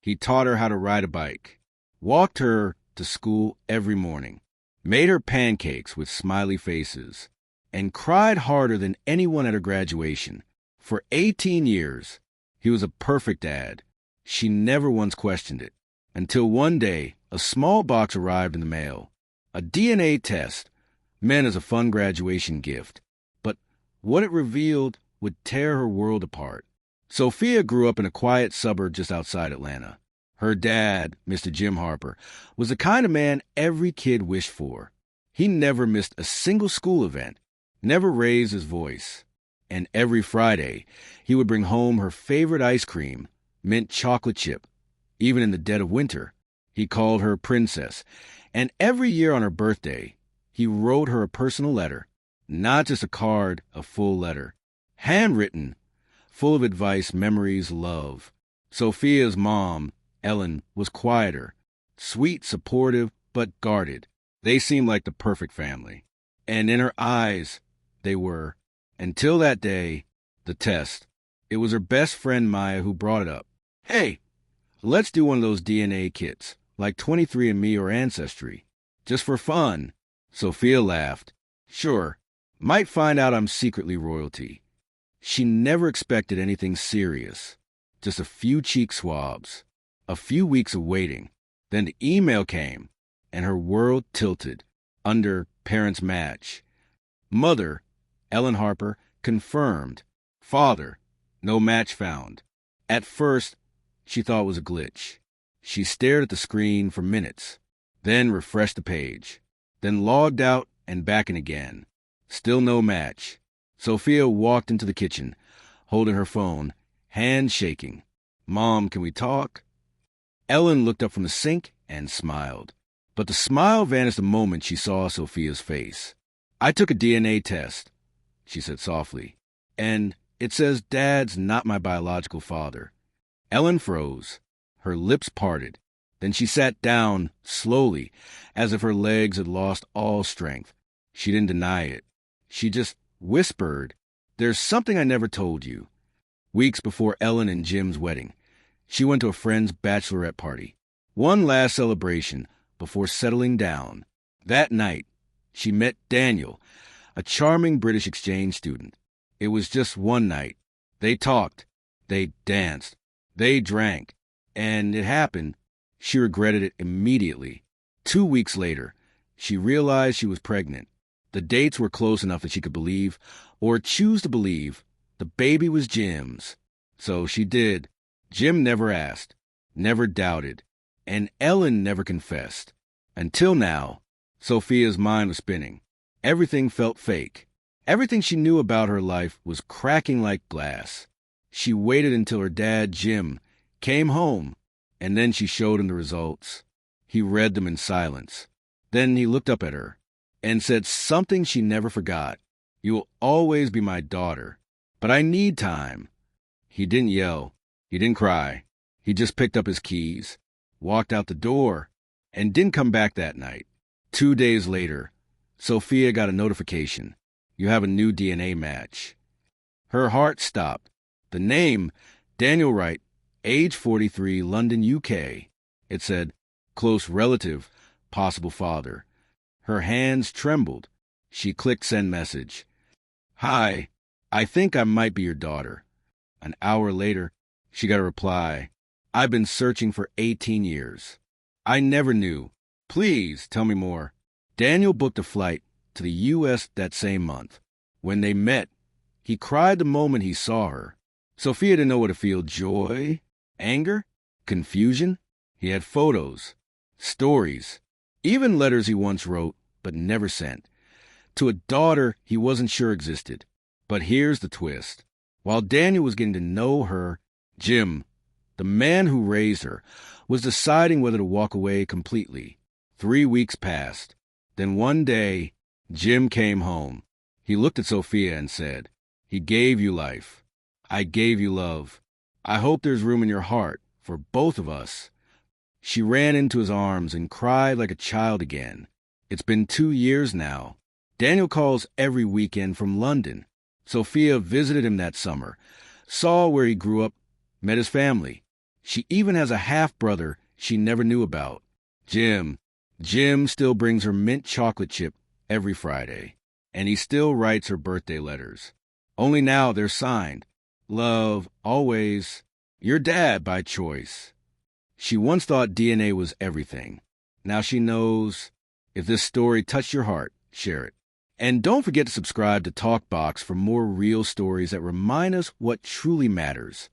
He taught her how to ride a bike, walked her to school every morning, made her pancakes with smiley faces, and cried harder than anyone at her graduation. For 18 years, he was a perfect dad. She never once questioned it, until one day a small box arrived in the mail, a DNA test meant as a fun graduation gift. But what it revealed would tear her world apart. Sophia grew up in a quiet suburb just outside Atlanta. Her dad, Mr. Jim Harper, was the kind of man every kid wished for. He never missed a single school event, never raised his voice. And every Friday, he would bring home her favorite ice cream, mint chocolate chip. Even in the dead of winter, he called her Princess. And every year on her birthday, he wrote her a personal letter, not just a card, a full letter, handwritten, full of advice, memories, love. Sophia's mom, Ellen, was quieter, sweet, supportive, but guarded. They seemed like the perfect family. And in her eyes, they were. Until that day, the test. It was her best friend Maya who brought it up. Hey, let's do one of those DNA kits, like 23andMe or Ancestry, just for fun. Sophia laughed. Sure, might find out I'm secretly royalty. She never expected anything serious. Just a few cheek swabs, a few weeks of waiting. Then the email came, and her world tilted under parents' match. Mother, Ellen Harper, confirmed. Father, no match found. At first, she thought it was a glitch. She stared at the screen for minutes, then refreshed the page, then logged out and back in again. Still no match. Sophia walked into the kitchen, holding her phone, hands shaking. Mom, can we talk? Ellen looked up from the sink and smiled. But the smile vanished the moment she saw Sophia's face. I took a DNA test, she said softly, and it says Dad's not my biological father. Ellen froze, her lips parted. Then she sat down slowly, as if her legs had lost all strength. She didn't deny it. She just whispered, "There's something I never told you." Weeks before Ellen and Jim's wedding, she went to a friend's bachelorette party. One last celebration before settling down. That night, she met Daniel, a charming British exchange student. It was just one night. They talked, they danced, they drank, and it happened. She regretted it immediately. 2 weeks later, she realized she was pregnant. The dates were close enough that she could believe, or choose to believe, the baby was Jim's. So she did. Jim never asked, never doubted, and Ellen never confessed. Until now, Sophia's mind was spinning. Everything felt fake. Everything she knew about her life was cracking like glass. She waited until her dad, Jim, came home, and then she showed him the results. He read them in silence. Then he looked up at her and said something she never forgot. "You will always be my daughter, but I need time." He didn't yell. He didn't cry. He just picked up his keys, walked out the door, and didn't come back that night. 2 days later, Sophia got a notification. "You have a new DNA match." Her heart stopped. The name, Daniel Wright, age 43, London, UK. It said, close relative, possible father. Her hands trembled. She clicked send message. "Hi, I think I might be your daughter." An hour later, she got a reply. "I've been searching for 18 years. I never knew. Please tell me more." Daniel booked a flight to the U.S. that same month. When they met, he cried the moment he saw her. Sophia didn't know what to feel: joy, anger, confusion. He had photos, stories, even letters he once wrote but never sent, to a daughter he wasn't sure existed. But here's the twist. While Daniel was getting to know her, Jim, the man who raised her, was deciding whether to walk away completely. 3 weeks passed. Then one day, Jim came home. He looked at Sophia and said, "He gave you life. I gave you love. I hope there's room in your heart for both of us." She ran into his arms and cried like a child again. It's been 2 years now. Daniel calls every weekend from London. Sophia visited him that summer, saw where he grew up, met his family. She even has a half-brother she never knew about, Jim. Jim still brings her mint chocolate chip every Friday, and he still writes her birthday letters. Only now they're signed. Love, always, your dad by choice. She once thought DNA was everything. Now she knows. If this story touched your heart, share it. And don't forget to subscribe to TalkBox for more real stories that remind us what truly matters.